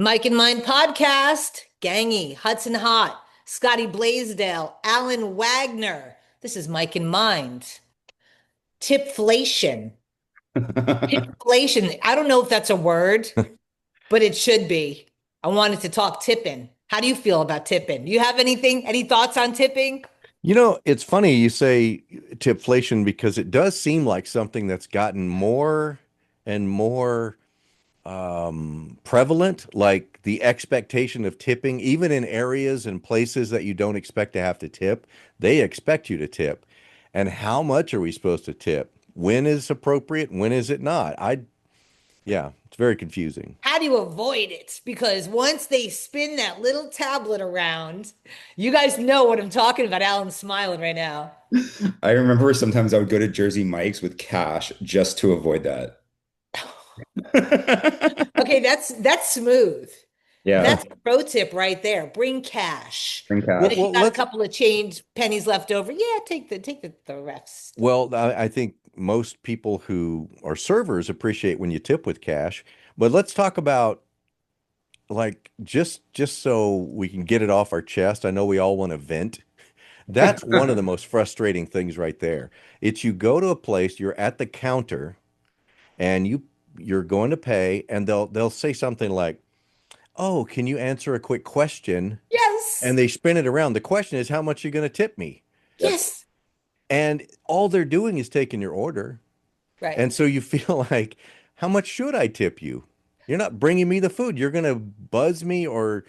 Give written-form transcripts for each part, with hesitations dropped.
Mike and Mine podcast, Gangy, Hudson Hot, Scotty Blaisdell, Alan Wagner. This is Mike and Mind. Tipflation. Tipflation. I don't know if that's a word, but it should be. I wanted to talk tipping. How do you feel about tipping? Do you have any thoughts on tipping? It's funny you say tipflation because it does seem like something that's gotten more and more prevalent, like the expectation of tipping, even in areas and places that you don't expect to have to tip, they expect you to tip. And how much are we supposed to tip? When is appropriate? When is it not? Yeah, it's very confusing. How do you avoid it? Because once they spin that little tablet around, you guys know what I'm talking about. Alan's smiling right now. I remember sometimes I would go to Jersey Mike's with cash just to avoid that. Okay, that's smooth. Yeah, That's a pro tip right there. Bring cash. bring And Well, cash. if you well, got a let's couple of change pennies left over, yeah, take the rest. I think most people who are servers appreciate when you tip with cash, but let's talk about like just so we can get it off our chest. I know we all want to vent. That's one of the most frustrating things right there. It's you go to a place, you're at the counter and you're going to pay and they'll say something like, "Oh, can you answer a quick question?" Yes. And they spin it around. The question is, "How much are you going to tip me?" Yep. Yes. And all they're doing is taking your order. Right. And so you feel like, "How much should I tip you? You're not bringing me the food. You're going to buzz me or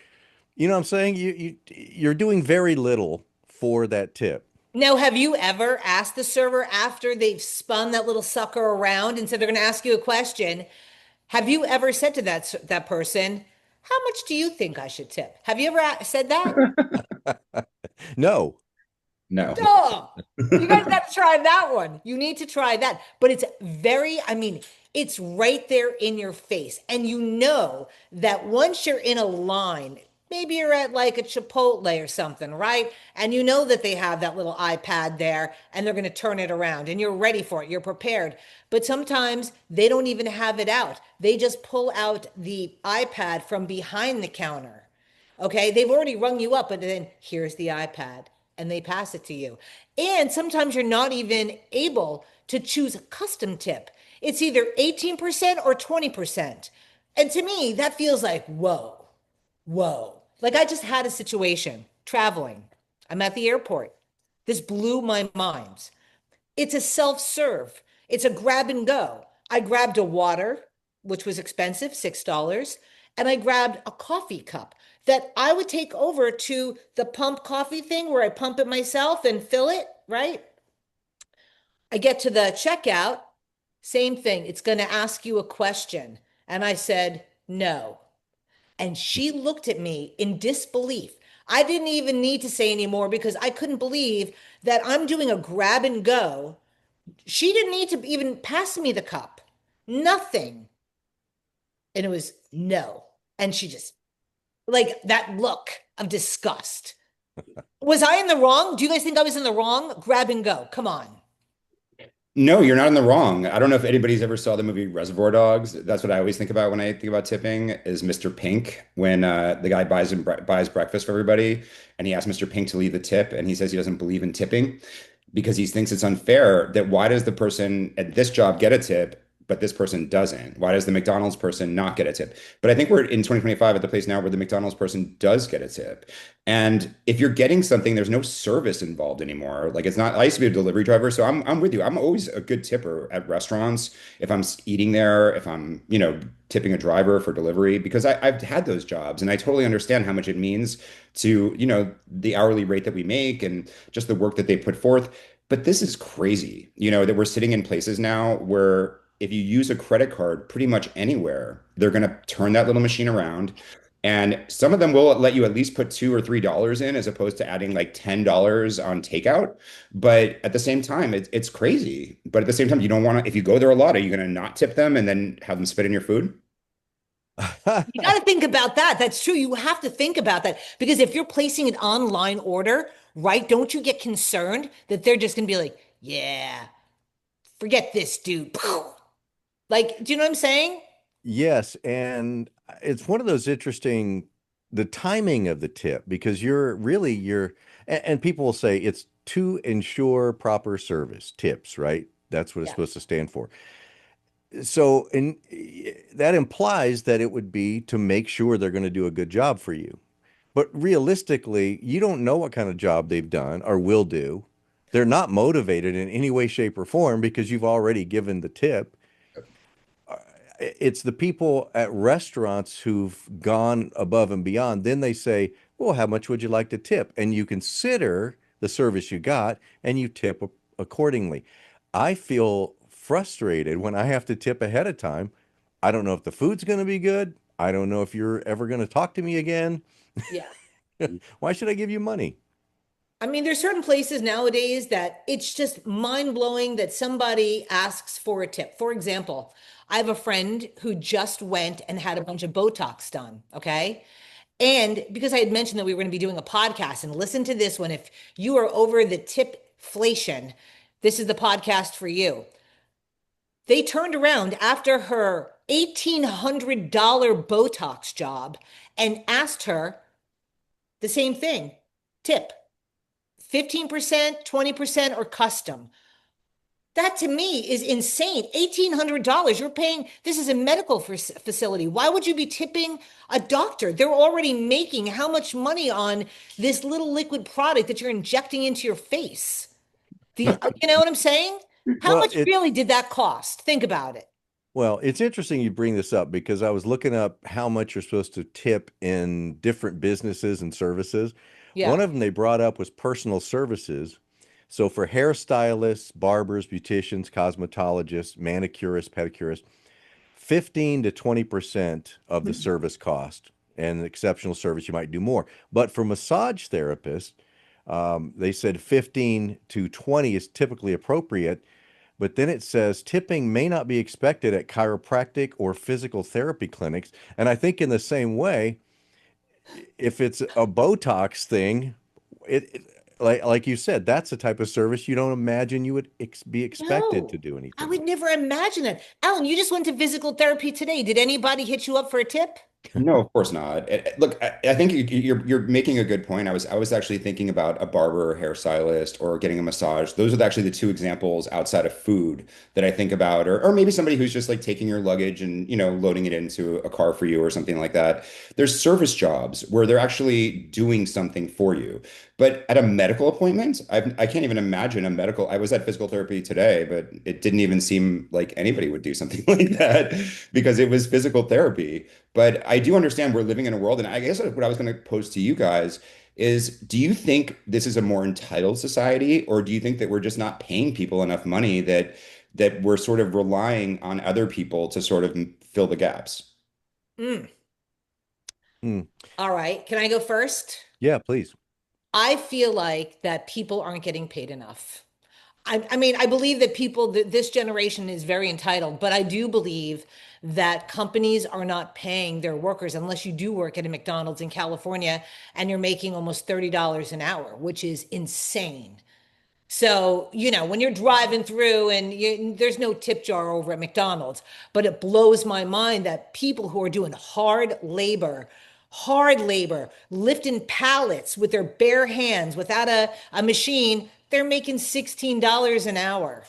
you know what I'm saying? You're doing very little for that tip." Now, have you ever asked the server after they've spun that little sucker around and said they're going to ask you a question? Have you ever said to that person, "How much do you think I should tip?" Have you ever said that? No. No. Duh. You guys got to try that one. You need to try that. But it's it's right there in your face. And you know that once you're in a line, maybe you're at like a Chipotle or something, right? And you know that they have that little iPad there and they're going to turn it around and you're ready for it. You're prepared. But sometimes they don't even have it out. They just pull out the iPad from behind the counter. Okay, they've already rung you up, but then here's the iPad and they pass it to you. And sometimes you're not even able to choose a custom tip. It's either 18% or 20%. And to me, that feels like, whoa, whoa. Like I just had a situation traveling. I'm at the airport. This blew my mind. It's a self-serve. It's a grab and go. I grabbed a water, which was expensive, $6, and I grabbed a coffee cup that I would take over to the pump coffee thing where I pump it myself and fill it, right? I get to the checkout, same thing. It's going to ask you a question. And I said, no. And she looked at me in disbelief. I didn't even need to say anymore because I couldn't believe that I'm doing a grab and go. She didn't need to even pass me the cup. Nothing. And it was no. And she just, like that look of disgust. Was I in the wrong? Do you guys think I was in the wrong? Grab and go. Come on. No, you're not in the wrong. I don't know if anybody's ever saw the movie Reservoir Dogs. That's what I always think about when I think about tipping is Mr. Pink when the guy buys breakfast for everybody and he asks Mr. Pink to leave the tip and he says he doesn't believe in tipping because he thinks it's unfair that why does the person at this job get a tip but this person doesn't? Why does the McDonald's person not get a tip? But I think we're in 2025 at the place now where the McDonald's person does get a tip. And if you're getting something, there's no service involved anymore. Like it's not, I used to be a delivery driver, so I'm with you. I'm always a good tipper at restaurants. If I'm eating there, if I'm, tipping a driver for delivery, because I've had those jobs and I totally understand how much it means to, the hourly rate that we make and just the work that they put forth. But this is crazy, that we're sitting in places now where if you use a credit card pretty much anywhere, they're going to turn that little machine around. And some of them will let you at least put $2 or $3 in as opposed to adding like $10 on takeout. But at the same time, it's crazy. But at the same time, you don't want to, if you go there a lot, are you going to not tip them and then have them spit in your food? You got to think about that. That's true. You have to think about that because if you're placing an online order, right, don't you get concerned that they're just going to be like, yeah, forget this, dude. Like, do you know what I'm saying? Yes, and it's one of those interesting, the timing of the tip, because and people will say it's to ensure proper service, tips, right? That's what it's Yeah. supposed to stand for. So, and that implies that it would be to make sure they're going to do a good job for you. But realistically, you don't know what kind of job they've done or will do. They're not motivated in any way, shape, or form because you've already given the tip. It's the people at restaurants who've gone above and beyond. Then they say, well, how much would you like to tip? And you consider the service you got and you tip accordingly. I feel frustrated when I have to tip ahead of time. I don't know if the food's going to be good. I don't know if you're ever going to talk to me again. Yeah. Why should I give you money? I mean, there's certain places nowadays that it's just mind blowing that somebody asks for a tip. For example, I have a friend who just went and had a bunch of Botox done. Okay. And because I had mentioned that we were going to be doing a podcast, and listen to this one. If you are over the tipflation, this is the podcast for you. They turned around after her $1,800 Botox job and asked her the same thing, tip. 15%, 20%, or custom. That to me is insane. $1,800. You're paying, this is a medical facility. Why would you be tipping a doctor? They're already making how much money on this little liquid product that you're injecting into your face? You know what I'm saying? How Well, much really did that cost? Think about it. it's interesting you bring this up because I was looking up how much you're supposed to tip in different businesses and services. One Yeah. of them they brought up was personal services. So for hairstylists, barbers, beauticians, cosmetologists, manicurists, pedicurists, 15 to 20% of the service cost, and exceptional service you might do more. But for massage therapists, they said 15 to 20 is typically appropriate, but then it says tipping may not be expected at chiropractic or physical therapy clinics. And I think in the same way, if it's a Botox thing, like you said, that's the type of service you don't imagine you would be expected to No, do I anything would like. never imagine it. Alan, you just went to physical therapy today. Did anybody hit you up for a tip? No, of course not. Look, I think you're making a good point. I was actually thinking about a barber, or hairstylist, or getting a massage. Those are actually the two examples outside of food that I think about, or maybe somebody who's just like taking your luggage and loading it into a car for you or something like that. There's service jobs where they're actually doing something for you. But at a medical appointment, I can't even imagine a medical. I was at physical therapy today, but it didn't even seem like anybody would do something like that because it was physical therapy. But I do understand we're living in a world, and I guess what I was going to pose to you guys is, do you think this is a more entitled society, or do you think that we're just not paying people enough money that we're sort of relying on other people to sort of fill the gaps? Mm. Hmm. All right. Can I go first? Yeah, please. I feel like that people aren't getting paid enough. I mean, I believe that this generation is very entitled, but I do believe that companies are not paying their workers unless you do work at a McDonald's in California and you're making almost $30 an hour, which is insane. So, when you're driving through and there's no tip jar over at McDonald's, but it blows my mind that people who are doing hard labor, lifting pallets with their bare hands without a machine, they're making $16 an hour.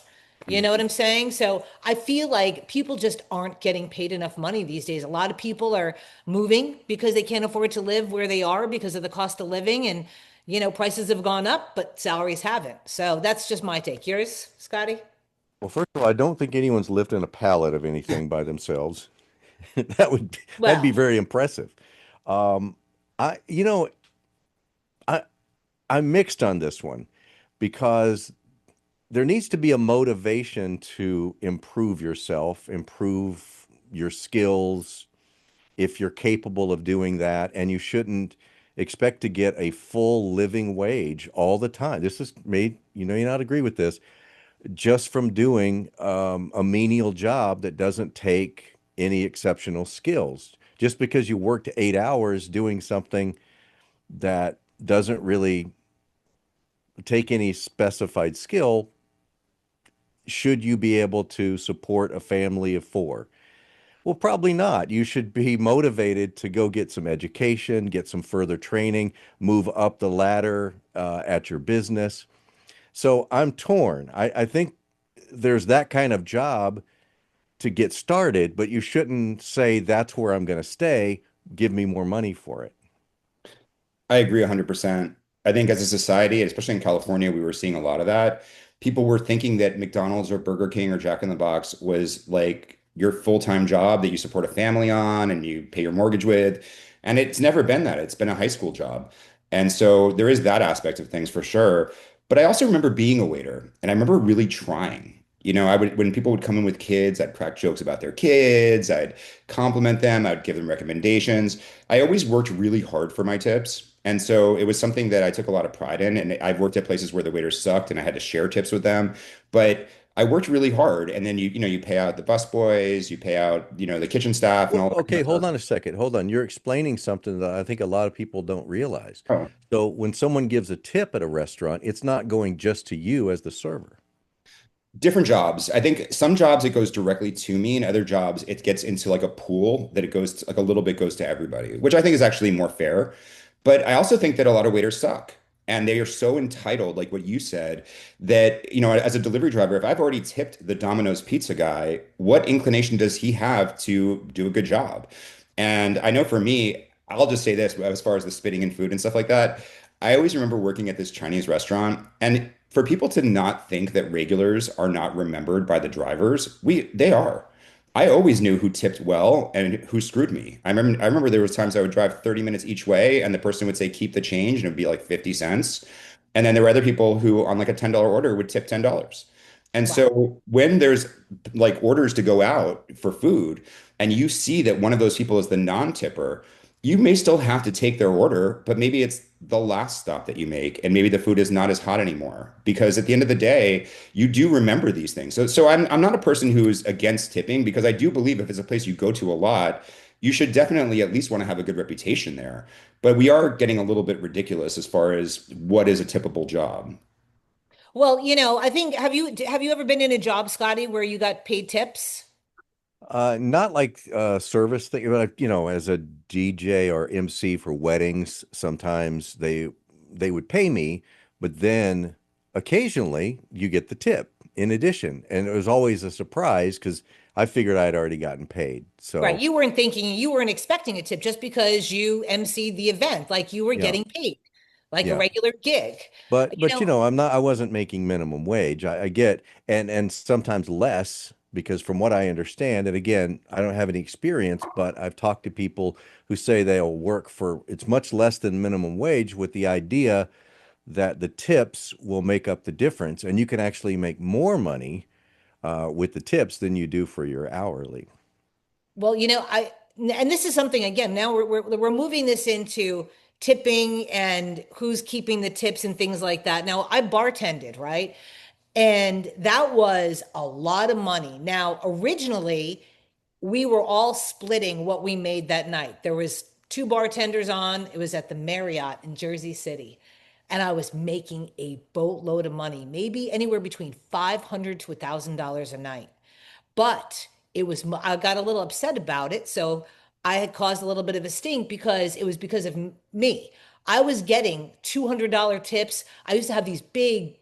You know what I'm saying? So I feel like people just aren't getting paid enough money these days. A lot of people are moving because they can't afford to live where they are because of the cost of living. And, prices have gone up, but salaries haven't. So that's just my take. Yours, Scotty? Well, first of all, I don't think anyone's lifting a pallet of anything by themselves. That'd be Well, very impressive. Um, I you know I I'm mixed on this one because there needs to be a motivation to improve yourself, improve your skills if you're capable of doing that, and you shouldn't expect to get a full living wage all the time. This is made, you not agree with this, just from doing a menial job that doesn't take any exceptional skills. Just because you worked 8 hours doing something that doesn't really take any specified skill, should you be able to support a family of four? Well, probably not. You should be motivated to go get some education, get some further training, move up the ladder at your business. So I'm torn. I think there's that kind of job to get started, but you shouldn't say that's where I'm going to stay. Give me more money for it. I agree 100%. I think as a society, especially in California, we were seeing a lot of that. People were thinking that McDonald's or Burger King or Jack in the Box was like your full-time job that you support a family on and you pay your mortgage with. And it's never been that. It's been a high school job. And so there is that aspect of things for sure. But I also remember being a waiter and I remember really trying. I would, when people would come in with kids, I'd crack jokes about their kids, I'd compliment them, I'd give them recommendations. I always worked really hard for my tips. And so it was something that I took a lot of pride in. And I've worked at places where the waiters sucked and I had to share tips with them. But I worked really hard. And then you pay out the busboys, you pay out, the kitchen staff and Well, all that kind okay, of hold stuff. on a second. Hold on. You're explaining something that I think a lot of people don't realize. Oh. So when someone gives a tip at a restaurant, it's not going just to you as the server. Different jobs. I think some jobs it goes directly to me, and other jobs it gets into like a pool that it goes to, like a little bit goes to everybody, which I think is actually more fair. But I also think that a lot of waiters suck. And they are so entitled, like what you said, that, as a delivery driver, if I've already tipped the Domino's pizza guy, what inclination does he have to do a good job? And I know for me, I'll just say this as far as the spitting in food and stuff like that. I always remember working at this Chinese restaurant, and for people to not think that regulars are not remembered by the drivers, they are. I always knew who tipped well and who screwed me. I remember there was times I would drive 30 minutes each way and the person would say keep the change and it would be like 50 cents. And then there were other people who on like a $10 order would tip $10. And Wow. so when there's like orders to go out for food and you see that one of those people is the non-tipper, you may still have to take their order, but maybe it's the last stop that you make, and maybe the food is not as hot anymore. Because at the end of the day, you do remember these things. So I'm not a person who's against tipping because I do believe if it's a place you go to a lot, you should definitely at least want to have a good reputation there. But we are getting a little bit ridiculous as far as what is a typical job. Well, I think have you ever been in a job, Scotty, where you got paid tips? Not like service thing, but as a DJ or MC for weddings, sometimes they would pay me, but then occasionally you get the tip in addition, and it was always a surprise because I figured I'd already gotten paid. Right. So You weren't expecting a tip just because you emceed the event, like you were yeah, getting paid, like a yeah. regular gig. You But know, I wasn't making minimum wage. I get and sometimes less because from what I understand, and again, I don't have any experience, but I've talked to people who say they'll work for it's much less than minimum wage with the idea that the tips will make up the difference, and you can actually make more money with the tips than you do for your hourly. well, and this is something again, now we're moving this into tipping and who's keeping the tips and things like that. Now, I bartended, right? And that was a lot of money. Now, originally, we were all splitting what we made that night. There was two bartenders on. It was at the Marriott in Jersey City. And I was making a boatload of money, maybe anywhere between 500 to $1,000 a night. But I got a little upset about it. So I had caused a little bit of a stink because it was because of me. I was getting $200 tips. I used to have these big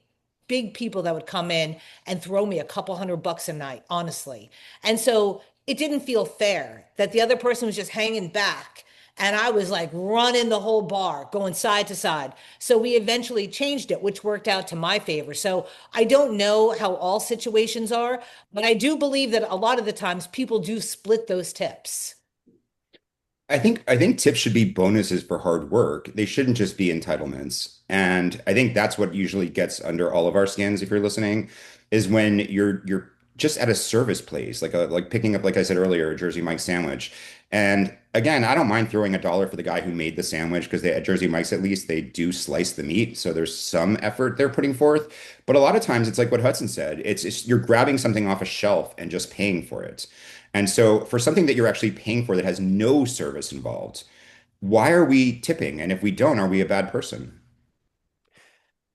people that would come in and throw me a couple $100 a night, honestly. And so it didn't feel fair that the other person was just hanging back. And I was like running the whole bar, going side to side. So we eventually changed it, which worked out to my favor. So I don't know how all situations are, but I do believe that a lot of the times people do split those tips. I think tips should be bonuses for hard work. They shouldn't just be entitlements. And I think that's what usually gets under all of our skins, if you're listening, is when you're just at a service place, like picking up, like I said earlier, a Jersey Mike sandwich. And again, I don't mind throwing $1 for the guy who made the sandwich because they at Jersey Mike's at least they do slice the meat. So there's some effort they're putting forth. But a lot of times it's like what Hudson said. It's you're grabbing something off a shelf and just paying for it. And so for something that you're actually paying for that has no service involved, why are we tipping? And if we don't, are we a bad person?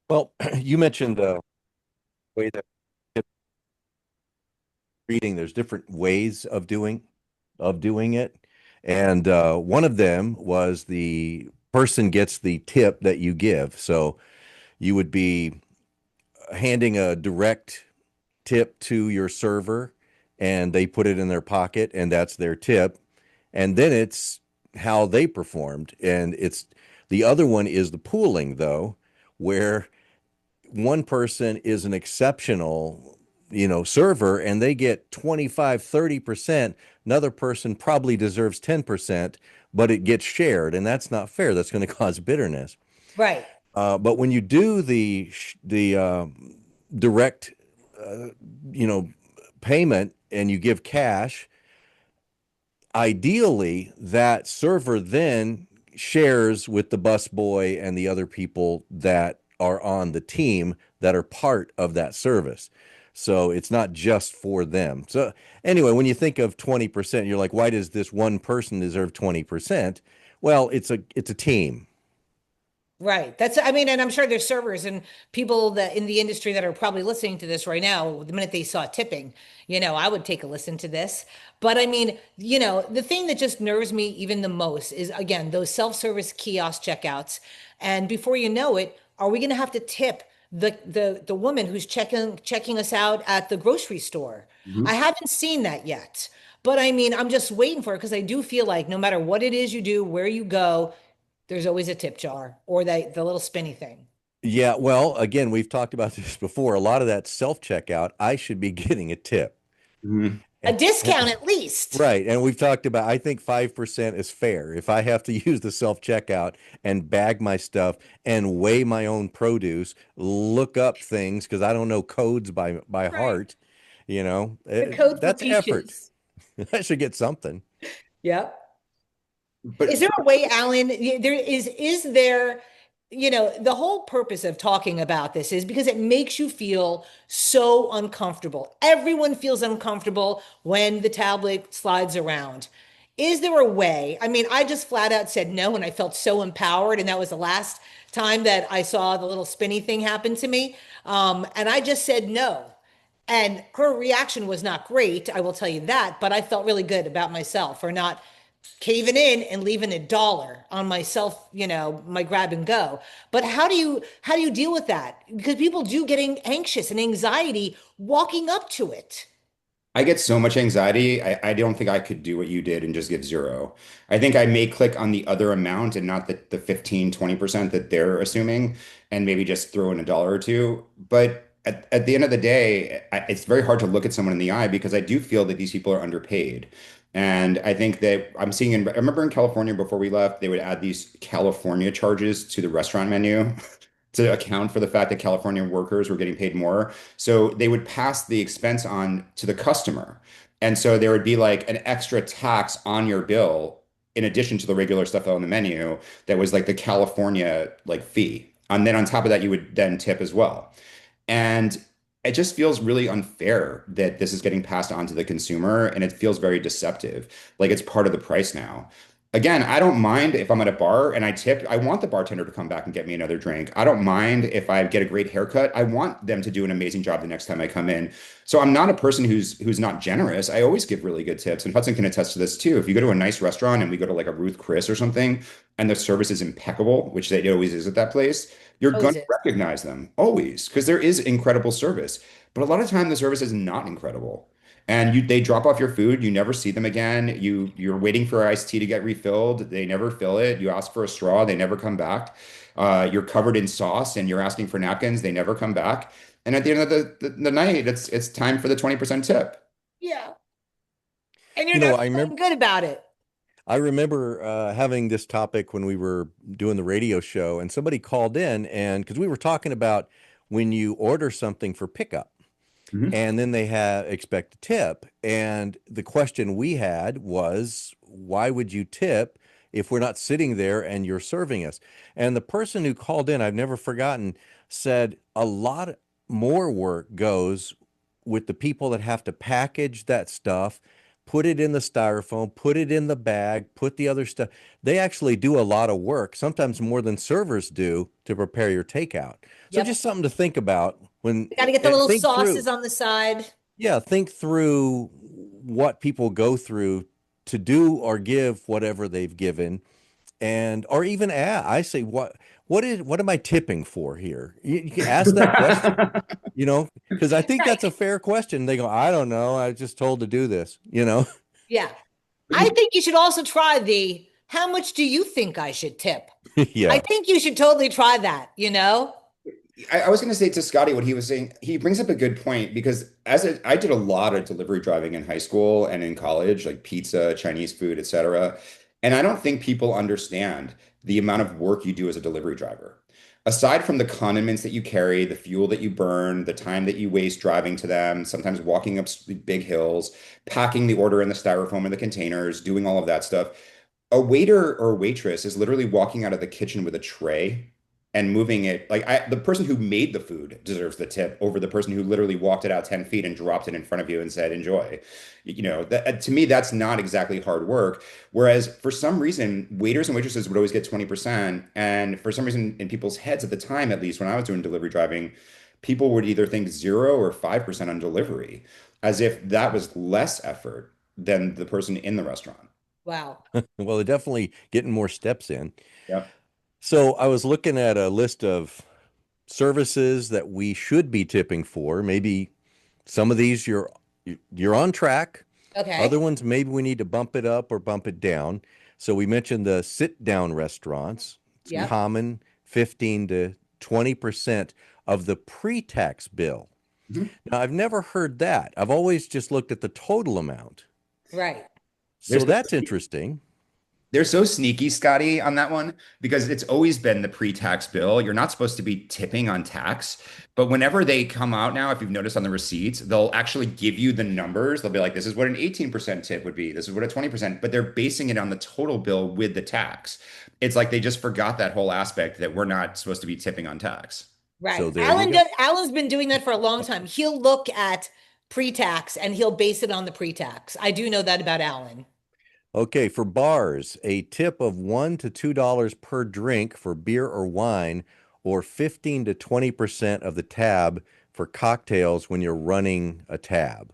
Well, you mentioned the way that tip reading, there's different ways of doing. of doing it. And one of them was the person gets the tip that you give. So you would be handing a direct tip to your server and they put it in their pocket and that's their tip. And then it's how they performed. And it's the other one is the pooling, though, where one person is an exceptional, server and they get 25, 30%. Another person probably deserves 10%, but it gets shared. And that's not fair. That's going to cause bitterness. Right. But when you do the direct, uh, you know, payment and you give cash, ideally that server then shares with the busboy and the other people that are on the team that are part of that service. So it's not just for them. So anyway, when you think of 20%, you're like, why does this one person deserve 20%? Well, it's a team. Right. I mean, and I'm sure there's servers and people that in the industry that are probably listening to this right now. The minute they saw tipping, I would take a listen to this. But I mean, the thing that just nerves me even the most is again, those self-service kiosk checkouts. And before you know it, are we going to have to tip the woman who's checking us out at the grocery store? I Mhm. haven't seen that yet. But I mean, I'm just waiting for it because I do feel like no matter what it is you do, where you go, there's always a tip jar or the little spinny thing. Yeah, well, again, we've talked about this before. A lot of that self-checkout, I should be getting a tip. Mhm. A discount at least. Right. And we've talked about, I think 5% is fair. If I have to use the self-checkout and bag my stuff and weigh my own produce, look up things because I don't know codes by Right. heart, The code for that's effort. peaches. I should get something. Yep. Is But there a way, Alan? There, the whole purpose of talking about this is because it makes you feel so uncomfortable. Everyone feels uncomfortable when the tablet slides around. Is there a way? I mean, I just flat out said no, and I felt so empowered, and that was the last time that I saw the little spinny thing happen to me. And I just said no. And her reaction was not great, I will tell you that, but I felt really good about myself for not caving in and leaving $1 on myself, my grab and go. But how do you deal with that? Because people do getting anxious and anxiety walking up to it. I get so much anxiety. I don't think I could do what you did and just give zero. I think I may click on the other amount and not the 15, 20% that they're assuming, and maybe just throw in $1 or two. But at the end of the day, it's very hard to look at someone in the eye because I do feel that these people are underpaid. And I think that I remember in California before we left, they would add these California charges to the restaurant menu to account for the fact that California workers were getting paid more. So they would pass the expense on to the customer. And so there would be like an extra tax on your bill in addition to the regular stuff on the menu that was like the California like fee. And then on top of that, you would then tip as well. And it just feels really unfair that this is getting passed on to the consumer and it feels very deceptive. Like it's part of the price now. Again, I don't mind if I'm at a bar and I tip. I want the bartender to come back and get me another drink. I don't mind if I get a great haircut. I want them to do an amazing job the next time I come in. So I'm not a person who's not generous. I always give really good tips. And Hudson can attest to this too. If you go to a nice restaurant and we go to like a Ruth Chris or something, and the service is impeccable, which it always is at that place, you're Oh, going is to it? recognize them always because there is incredible service. But a lot of time the service is not incredible. And they drop off your food, you never see them again. You're waiting for iced tea to get refilled. They never fill it. You ask for a straw, they never come back. You're covered in sauce and you're asking for napkins, they never come back. And at the end of the night, it's time for the 20% tip. Yeah. And you're You not know, I feeling remember good about it. I remember having this topic when we were doing the radio show, and somebody called in, and because we were talking about when you order something for pickup, Mhm. and then they have expect a tip, and the question we had was, why would you tip if we're not sitting there and you're serving us? And the person who called in, I've never forgotten, said a lot more work goes with the people that have to package that stuff, put it in the styrofoam, put it in the bag, put the other stuff. They actually do a lot of work, sometimes more than servers do to prepare your takeout. So Yep. just something to think about when Got to get the and little think sauces through. on the side. Yeah, think through what people go through to do or give whatever they've given, and or even I say, what am I tipping for here? You can ask that question, because I think Right. that's a fair question. They go, I don't know, I was just told to do this. Yeah. But I you, think you should also try the how much do you think I should tip? I Yeah. think you should totally try that, you know? I was going to say to Scotty what he was saying. He brings up a good point because I did a lot of delivery driving in high school and in college, like pizza, Chinese food, etc. And I don't think people understand the amount of work you do as a delivery driver. Aside from the condiments that you carry, the fuel that you burn, the time that you waste driving to them, sometimes walking up big hills, packing the order in the styrofoam in the containers, doing all of that stuff, a waiter or waitress is literally walking out of the kitchen with a tray and moving it. Like the person who made the food deserves the tip over the person who literally walked it out 10 feet and dropped it in front of you and said, enjoy. To me, that's not exactly hard work. Whereas for some reason, waiters and waitresses would always get 20%. And for some reason, in people's heads at the time, at least when I was doing delivery driving, people would either think 0 or 5% on delivery, as if that was less effort than the person in the restaurant. Wow. Well, they're definitely getting more steps in. Yep. So I was looking at a list of services that we should be tipping for. Maybe some of these you're on track. Other Okay. ones, maybe we need to bump it up or bump it down. So we mentioned the sit down restaurants. It's Yep. common, 15 to 20% of the pre-tax bill. Mhm. Now, I've never heard that. I've always just looked at the total amount. Right. They're So so, that's interesting. they're so sneaky, Scotty, on that one because it's always been the pre-tax bill. You're not supposed to be tipping on tax, but whenever they come out now, if you've noticed on the receipts, they'll actually give you the numbers. They'll be like, this is what an 18% tip would be. This is what a 20%, but they're basing it on the total bill with the tax. It's like they just forgot that whole aspect that we're not supposed to be tipping on tax. Right. So there you go. Alan's been doing that for a long time. He'll look at pre-tax and he'll base it on the pre-tax. I do know that about Alan. Okay, for bars, a tip of $1 to $2 per drink for beer or wine, or 15 to 20% of the tab for cocktails when you're running a tab.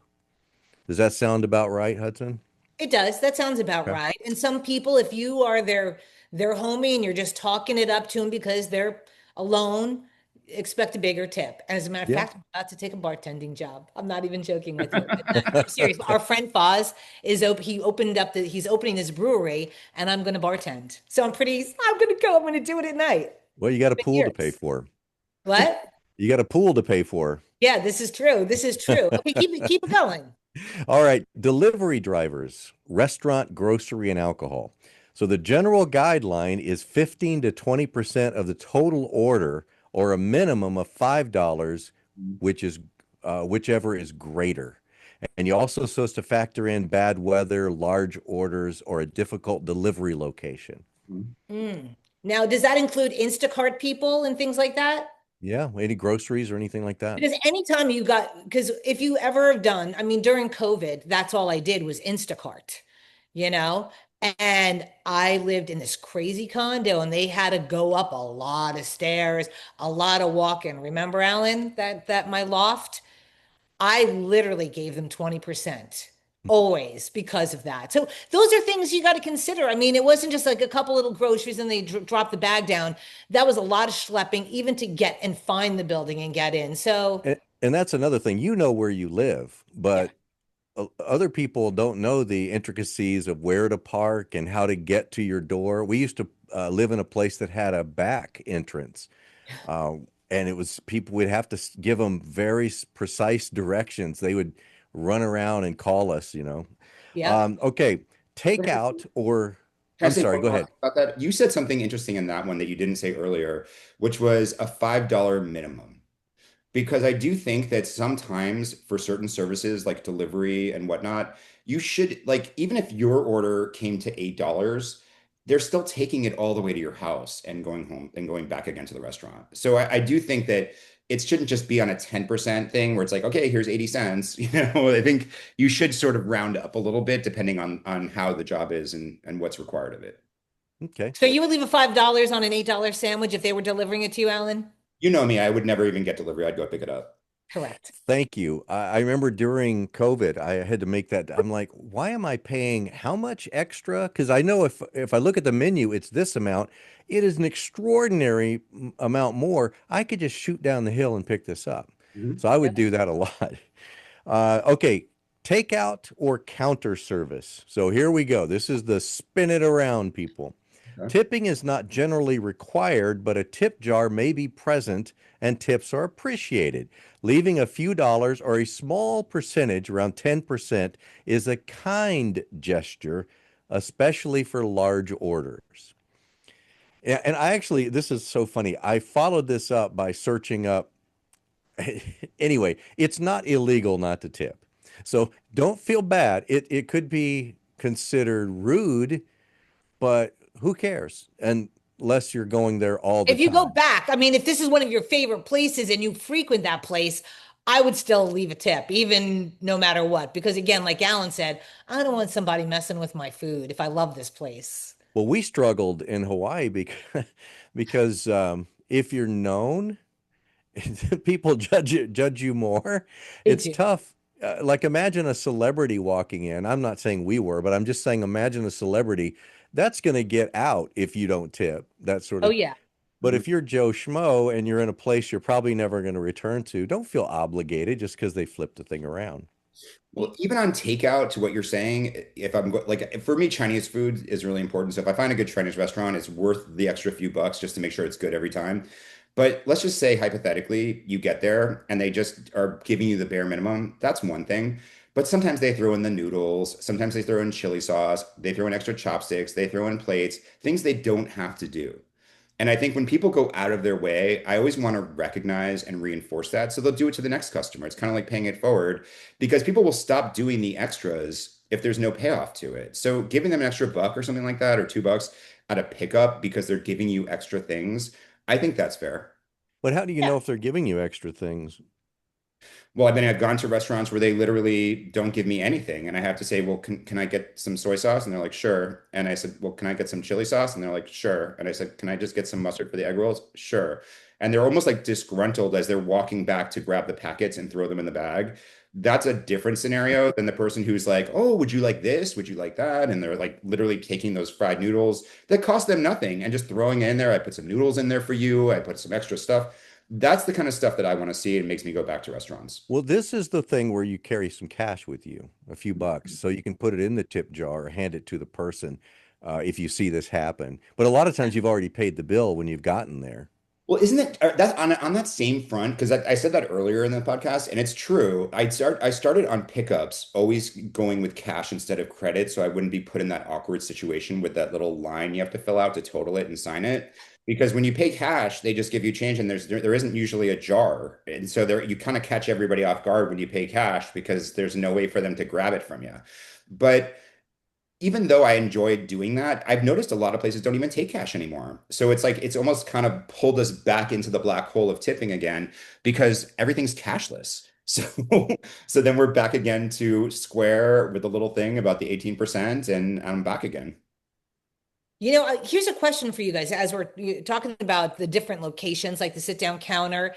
Does that sound about right, Hudson? It does. That sounds about Okay. right. And some people, if you are their homie and you're just talking it up to them because they're alone, expect a bigger tip. And as a matter of Yeah. fact, I'm about to take a bartending job. I'm not even joking with you. I'm serious. Our friend Foz is he's opening his brewery and I'm gonna bartend. So I'm gonna go, I'm gonna do it at night. Well, you got a Been pool to pay years. for. What? You got a pool to pay for. Yeah, this is true. This is true. Okay, keep it going. All right, delivery drivers, restaurant, grocery, and alcohol. So the general guideline is 15 to 20% of the total order, or a minimum of $5, which is whichever is greater. And you also supposed to factor in bad weather, large orders, or a difficult delivery location. Mm. Now, does that include Instacart people and things like that? Yeah, any groceries or anything like that? Because anytime you got, because if you ever have done, I mean, during COVID, that's all I did was Instacart, you know? And I lived in this crazy condo and they had to go up a lot of stairs, a lot of walking. Remember, Alan, that my loft? I literally gave them 20% always because of that. So those are things you got to consider. I mean, it wasn't just like a couple little groceries and they drop the bag down. That was a lot of schlepping even to get and find the building and get in. So And that's another thing. You know where you live, yeah, but other people don't know the intricacies of where to park and how to get to your door. We used to live in a place that had a back entrance, uh, and it was people would have to give them very precise directions. They would run around and call us. yeah. Okay, takeout or Can I I'm say sorry, one go more ahead. thing about that? You said something interesting in that one that you didn't say earlier, which was a $5 minimum. Because I do think that sometimes for certain services like delivery and whatnot, you should like even if your order came to $8, they're still taking it all the way to your house and going home and going back again to the restaurant. So I do think that it shouldn't just be on a 10% thing where it's like, okay, here's 80 cents. I think you should sort of round up a little bit depending on how the job is and what's required of it. Okay. So you would leave a $5 on an $8 sandwich if they were delivering it to you, Alan? You know me, I would never even get delivery. I'd go pick it up. Correct. Thank you. I remember during COVID, I had to make that. I'm like, why am I paying how much extra? Because I know if I look at the menu, it's this amount. It is an extraordinary amount more. I could just shoot down the hill and pick this up. Mhm. So I would Yep. do that a lot. Okay, takeout or counter service. So here we go. This is the spin it around, people. Okay. Tipping is not generally required, but a tip jar may be present and tips are appreciated. Leaving a few dollars or a small percentage, around 10%, is a kind gesture, especially for large orders. And I actually, this is so funny. I followed this up by searching up. Anyway, it's not illegal not to tip. So don't feel bad. It could be considered rude, but who cares? Unless you're going there all the If you go time. back, I mean, if this is one of your favorite places and you frequent that place, I would still leave a tip, even no matter what. Because again, like Alan said, I don't want somebody messing with my food if I love this place. Well, we struggled in Hawaii because if you're known, people judge you more. They It's do. tough. Like imagine a celebrity walking in. I'm not saying we were, but I'm just saying imagine a celebrity that's going to get out if you don't tip. That sort Oh of. yeah. But Mhm. if you're Joe Schmo and you're in a place you're probably never going to return to, don't feel obligated just because they flipped the thing around. Well, even on takeout, to what you're saying, if I'm like, for me, Chinese food is really important. So if I find a good Chinese restaurant, it's worth the extra few bucks just to make sure it's good every time. But let's just say hypothetically, you get there and they just are giving you the bare minimum. That's one thing. But sometimes they throw in the noodles, sometimes they throw in chili sauce, they throw in extra chopsticks, they throw in plates, things they don't have to do. And I think when people go out of their way, I always want to recognize and reinforce that. So they'll do it to the next customer. It's kind of like paying it forward because people will stop doing the extras if there's no payoff to it. So giving them an extra buck or something like that, or $2 at a pickup because they're giving you extra things, I think that's fair. But how do you Yeah. know if they're giving you extra things? Well, I've gone to restaurants where they literally don't give me anything. And I have to say, well, can I get some soy sauce? And they're like, sure. And I said, well, can I get some chili sauce? And they're like, sure. And I said, can I just get some mustard for the egg rolls? Sure. And they're almost like disgruntled as they're walking back to grab the packets and throw them in the bag. That's a different scenario than the person who's like, oh, would you like this? Would you like that? And they're like literally taking those fried noodles that cost them nothing and just throwing it in there. I put some noodles in there for you. I put some extra stuff. That's the kind of stuff that I want to see and makes me go back to restaurants. Well, this is the thing where you carry some cash with you, a few bucks, so you can put it in the tip jar or hand it to the person if you see this happen. But a lot of times you've already paid the bill when you've gotten there. Well, isn't it that's on that same front? Because I said that earlier in the podcast, and it's true. I started on pickups, always going with cash instead of credit, so I wouldn't be put in that awkward situation with that little line you have to fill out to total it and sign it. Because when you pay cash, they just give you change, and there isn't usually a jar, and so there you kind of catch everybody off guard when you pay cash because there's no way for them to grab it from you. But even though I enjoyed doing that, I've noticed a lot of places don't even take cash anymore. So it's like it's almost kind of pulled us back into the black hole of tipping again because everything's cashless. So so then we're back again to square with the little thing about the 18% and I'm back again. Here's a question for you guys as we're talking about the different locations, like the sit down counter.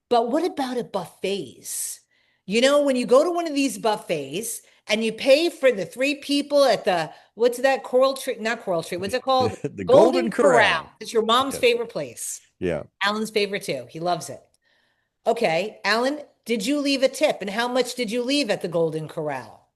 But what about at buffets? When you go to one of these buffets and you pay for the three people at what's that Coral Tree? Not Coral Tree. What's it called? The Golden Golden Corral. Corral. It's your mom's Yes. favorite place. Yeah. Alan's favorite too. He loves it. Okay, Alan, did you leave a tip? And how much did you leave at the Golden Corral?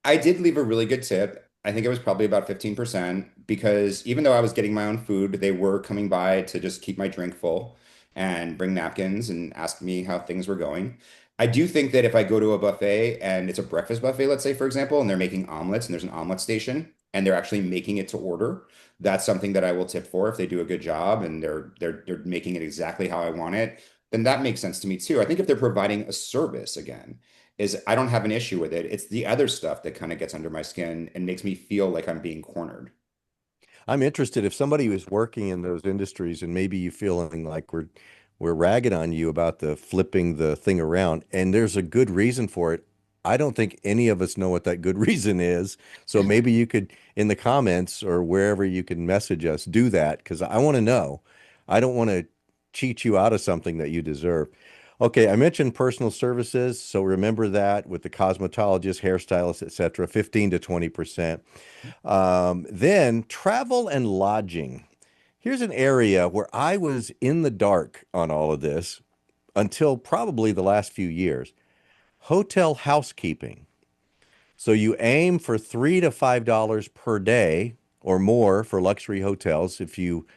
I did leave a really good tip. I think it was probably about 15% because even though I was getting my own food, they were coming by to just keep my drink full and bring napkins and ask me how things were going. I do think that if I go to a buffet and it's a breakfast buffet, let's say, for example, and they're making omelets and there's an omelet station and they're actually making it to order, that's something that I will tip for if they do a good job and they're making it exactly how I want it, then that makes sense to me too. I think if they're providing a service again, is I don't have an issue with it. It's the other stuff that kind of gets under my skin and makes me feel like I'm being cornered. I'm interested if somebody was working in those industries and maybe you feeling like we're ragging on you about the flipping the thing around and there's a good reason for it. I don't think any of us know what that good reason is. So maybe you could in the comments or wherever you can message us do that because I want to know. I don't want to cheat you out of something that you deserve. Okay, I mentioned personal services, so remember that with the cosmetologist, hairstylist, etc., 15 to 20%. Then travel and lodging. Here's an area where I was in the dark on all of this until probably the last few years. Hotel housekeeping. So you aim for $3 to $5 per day or more for luxury hotels if you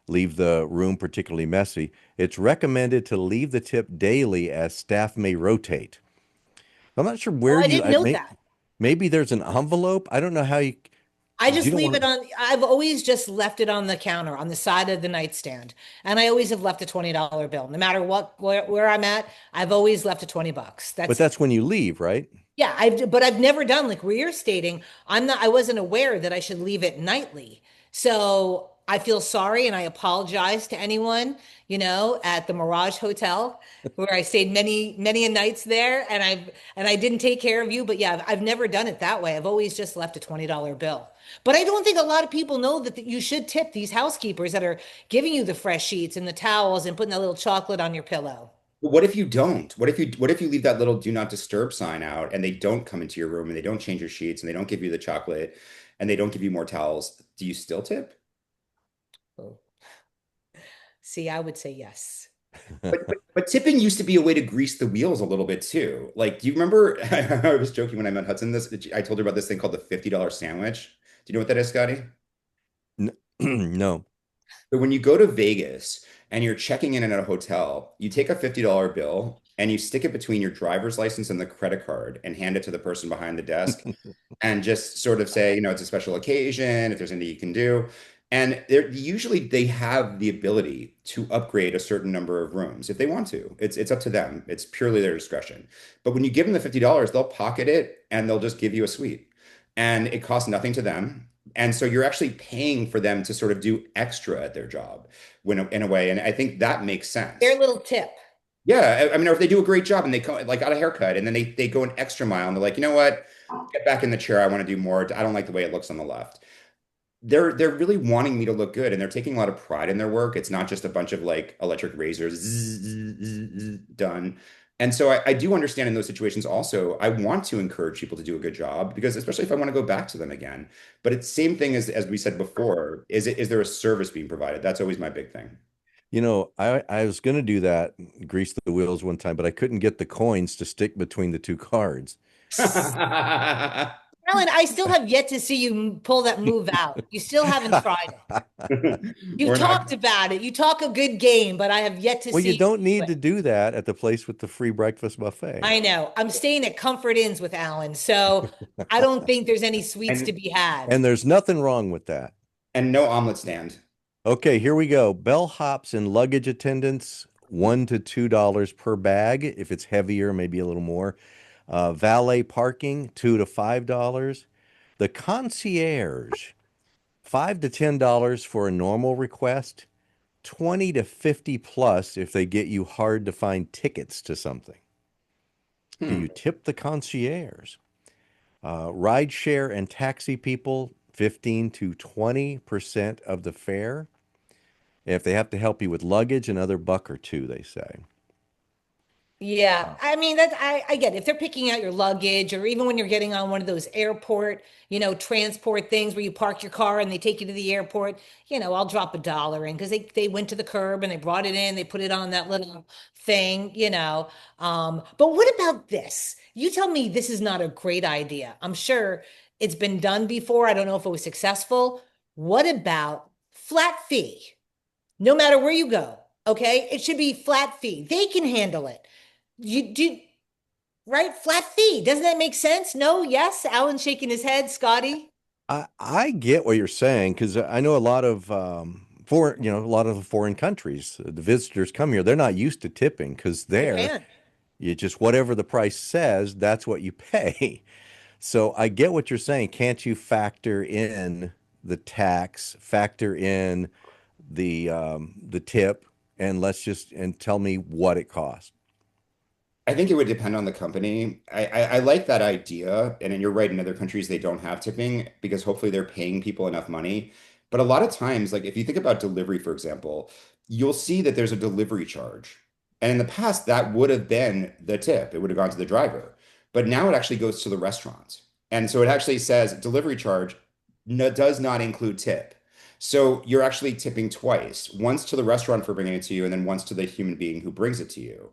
leave the room particularly messy. It's recommended to leave the tip daily as staff may rotate. I'm not sure Oh, where I you didn't I know may that. maybe there's an envelope. I don't know how I you just don't leave want it to, on, I've always just left it on the counter on the side of the nightstand. And I always have left a $20 bill. No matter where I'm at, I've always left a 20 bucks. but That's that's when you leave, right? Yeah, but I've never done like where you're stating. I wasn't aware that I should leave it nightly. So I feel sorry and I apologize to anyone, at the Mirage Hotel where I stayed many a nights there and I didn't take care of you. But yeah, I've never done it that way. I've always just left a $20 bill. But I don't think a lot of people know that you should tip these housekeepers that are giving you the fresh sheets and the towels and putting that little chocolate on your pillow. But what if you don't? What if you leave that little do not disturb sign out and they don't come into your room and they don't change your sheets and they don't give you the chocolate and they don't give you more towels? Do you still tip? Oh. See, I would say yes. But tipping used to be a way to grease the wheels a little bit too. Like, do you remember? I was joking when I met Hudson. I told her about this thing called the $50 sandwich. Do you know what that is, Scotty? No. So when you go to Vegas and you're checking in at a hotel, you take a $50 bill and you stick it between your driver's license and the credit card and hand it to the person behind the desk and just sort of say, it's a special occasion, if there's anything you can do. And they have the ability to upgrade a certain number of rooms if they want to. It's up to them. It's purely their discretion. But when you give them the $50, they'll pocket it and they'll just give you a suite. And it costs nothing to them. And so you're actually paying for them to sort of do extra at their job in a way. And I think that makes Their sense. little tip. Yeah, I mean, or if they do a great job and they come like got a haircut and then they go an extra mile and they're like, you know what, get back in the chair. I want to do more. I don't like the way it looks on the left. They're really wanting me to look good and they're taking a lot of pride in their work. It's not just a bunch of like electric razors done. And so I do understand in those situations also, I want to encourage people to do a good job because especially if I want to go back to them again. But it's same thing as we said before, is there a service being provided? That's always my big thing. I was going to do that, grease the wheels one time, but I couldn't get the coins to stick between the two cards. Alan, I still have yet to see you pull that move out. You still haven't tried it. You've We're not. talked about it. You talk a good game, but I have yet to Well, you see don't you do need it. to do that at the place with the free breakfast buffet. I know. I'm staying at Comfort Inns with Alan, so I don't think there's any sweets to And be had. And there's nothing wrong with that. and no omelet stand. Okay, here we go. Bellhops and luggage attendants, $1 to $2 per bag. If it's heavier, maybe a little more. Valet parking, $2 to $5. The concierge, $5 to $10 for a normal request, 20 to 50 plus if they get you hard to find tickets to something. Do Hmm. you tip the concierge? Ride share and taxi people, 15 to 20% of the fare. If they have to help you with luggage, another buck or two, they say. Yeah, I mean that I get it. If they're picking out your luggage or even when you're getting on one of those airport, transport things where you park your car and they take you to the airport, I'll drop $1 in because they went to the curb and they brought it in, they put it on that little thing. But what about this? You tell me this is not a great idea. I'm sure it's been done before. I don't know if it was successful. What about flat fee? No matter where you go, okay? It should be flat fee. They can handle it. You do right? Flat fee. Doesn't that make sense? No? Yes? Alan's shaking his head. Scotty? I get what you're saying because I know a lot of a lot of the foreign countries, the visitors come here, they're not used to tipping because there Japan. you just whatever the price says, that's what you pay. So I get what you're saying. Can't you factor in the tax, factor in the tip, and tell me what it costs? I think it would depend on the company. I like that idea. And then you're right, in other countries, they don't have tipping because hopefully they're paying people enough money. But a lot of times, like if you think about delivery, for example, you'll see that there's a delivery charge. And in the past, that would have been the tip. It would have gone to the driver. But now it actually goes to the restaurant. And so it actually says delivery charge no, does not include tip. So you're actually tipping twice, once to the restaurant for bringing it to you, and then once to the human being who brings it to you.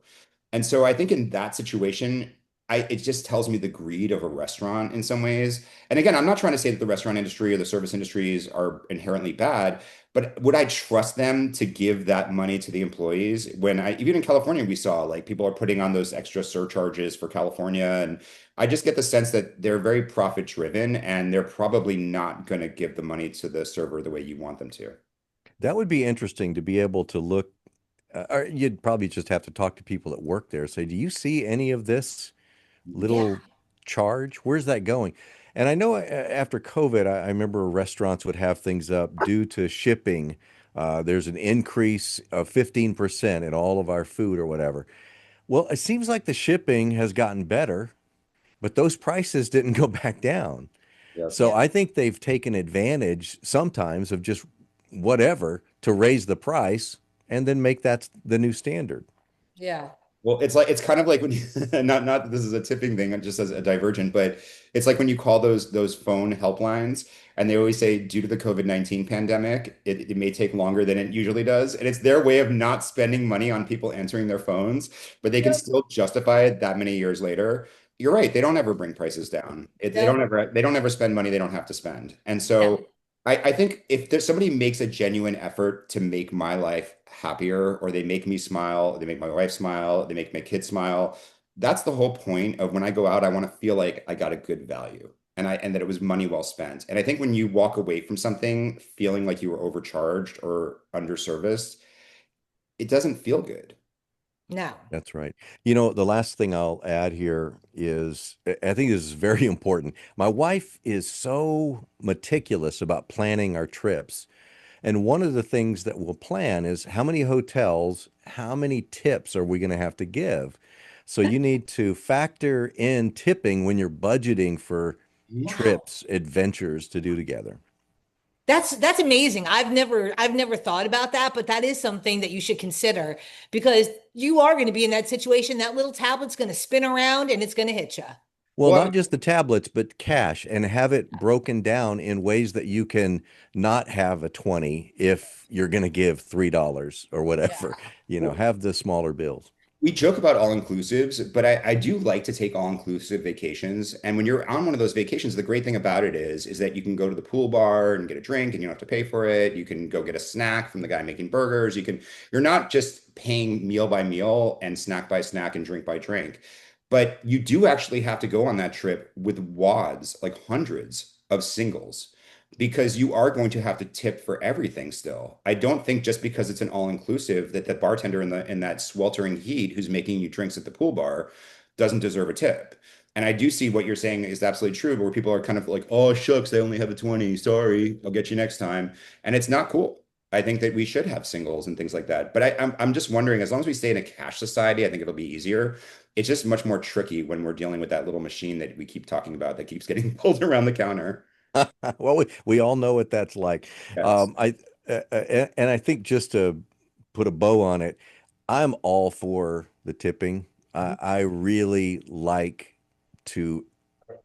And so I think in that situation, it just tells me the greed of a restaurant in some ways. And again, I'm not trying to say that the restaurant industry or the service industries are inherently bad, but would I trust them to give that money to the employees when even in California, we saw like people are putting on those extra surcharges for California. And I just get the sense that they're very profit driven and they're probably not going to give the money to the server the way you want them to. That would be interesting to be able to look, or you'd probably just have to talk to people that work there. Say, do you see any of this Yeah. little charge? Where's that going? And I know after COVID, I remember restaurants would have things up due to shipping. There's an increase of 15% in all of our food or whatever. Well, it seems like the shipping has gotten better, but those prices didn't go back down. Yep. So Yeah. I think they've taken advantage sometimes of just whatever to raise the price and then make that the new standard. Yeah. Well, it's kind of like when you, not that this is a tipping thing, just as a divergent, but it's like when you call those phone helplines and they always say due to the COVID-19 pandemic, it may take longer than it usually does. And it's their way of not spending money on people answering their phones, but they can Yep. still justify it that many years later. You're right, they don't ever bring prices down. Nope. They don't ever spend money they don't have to spend. And No. so I think if there's somebody makes a genuine effort to make my life happier, or they make me smile, they make my wife smile, they make my kids smile, that's the whole point of when I go out, I want to feel like I got a good value and that it was money well spent. And I think when you walk away from something feeling like you were overcharged or underserviced, it doesn't feel good. No. That's right. You know, the last thing I'll add here is I think this is very important. My wife is so meticulous about planning our trips. And one of the things that we'll plan is how many hotels, how many tips are we going to have to give? So you need to factor in tipping when you're budgeting for Wow. trips, adventures to do together. That's amazing. I've never thought about that, but that is something that you should consider because you are going to be in that situation. That little tablet's going to spin around and it's going to hit you. Well, Well, not just the tablets, but cash and have it broken down in ways that you can not have a 20 if you're going to give $3 or whatever. You know, have the smaller bills. we joke about all inclusives, but I do like to take all inclusive vacations. And when you're on one of those vacations, the great thing about it is that you can go to the pool bar and get a drink and you don't have to pay for it. You can go get a snack from the guy making burgers. You're not just paying meal by meal and snack by snack and drink by drink. But you do actually have to go on that trip with wads, like hundreds of singles, because you are going to have to tip for everything still. I don't think just because it's an all-inclusive that the bartender in that sweltering heat who's making you drinks at the pool bar doesn't deserve a tip. And I do see what you're saying is absolutely true, but where people are kind of like, oh, shucks, they only have a 20. Sorry, I'll get you next time. And it's not cool. I think that we should have singles and things like that. But I'm just wondering, as long as we stay in a cash society, I think it'll be easier. It's just much more tricky when we're dealing with that little machine that we keep talking about that keeps getting pulled around the counter. Well, we all know what that's like. Yes. I and I think just to put a bow on it, I'm all for the tipping. I really like to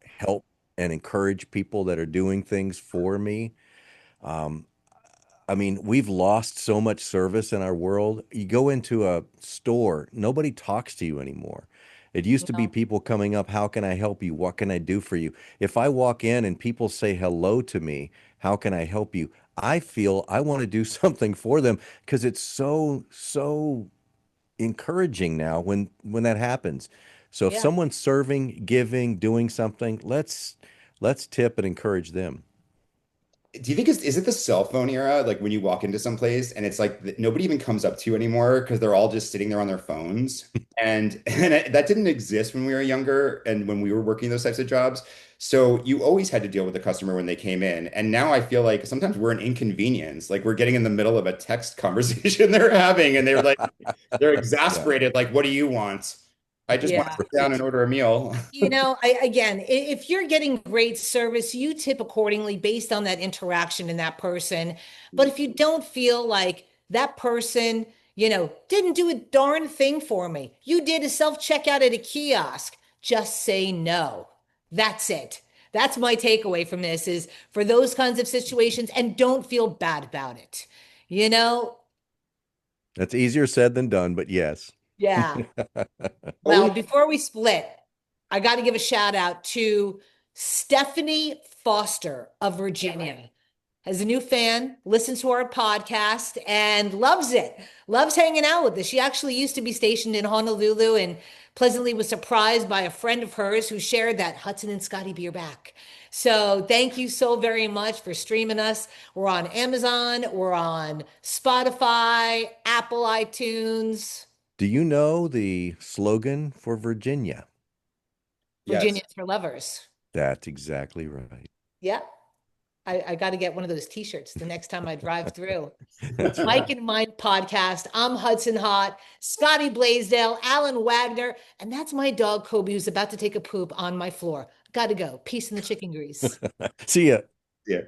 help and encourage people that are doing things for me. Um, I mean, we've lost so much service in our world. You go into a store, nobody talks to you anymore. It used to be No. people coming up, how can I help you? What can I do for you? If I walk in and people say hello to me, how can I help you? I feel I want to do something for them because it's so encouraging now when that happens. So if Yeah. someone's serving, giving, doing something, let's tip and encourage them. Do you think is it the cell phone era? Like when you walk into some place and it's like nobody even comes up to you anymore because they're all just sitting there on their phones. That didn't exist when we were younger and when we were working those types of jobs. So you always had to deal with the customer when they came in. And now I feel like sometimes we're an inconvenience. Like we're getting in the middle of a text conversation they're having and they're Yeah, exasperated. Like, what do you want? I just want to Yeah. sit down and order a meal. Again, if you're getting great service, you tip accordingly based on that interaction and that person. But if you don't feel like that person Didn't do a darn thing for me. You did a self-checkout at a kiosk. Just say no. That's it. That's my takeaway from this is for those kinds of situations and don't feel bad about it. You know, That's easier said than done, but yes. yeah. Well, Always, before we split, I got to give a shout out to Stephanie Foster of Virginia. Has a new fan, listens to our podcast, and loves it. Loves hanging out with us. She actually used to be stationed in Honolulu and pleasantly was surprised by a friend of hers who shared that Hudson and Scotty be back. So thank you so very much for streaming us. We're on Amazon, we're on Spotify, Apple iTunes. Do you know the slogan for Virginia? yes. Virginians for lovers. That's exactly right. Yeah. I got to get one of those t-shirts the next time I drive through. That's Mike right. and Mike podcast. I'm Hudson Hott, Scotty Blaisdell, Alan Wagner, and that's my dog Kobe who's about to take a poop on my floor. Got to go. Peace in the chicken grease. See ya. Yeah.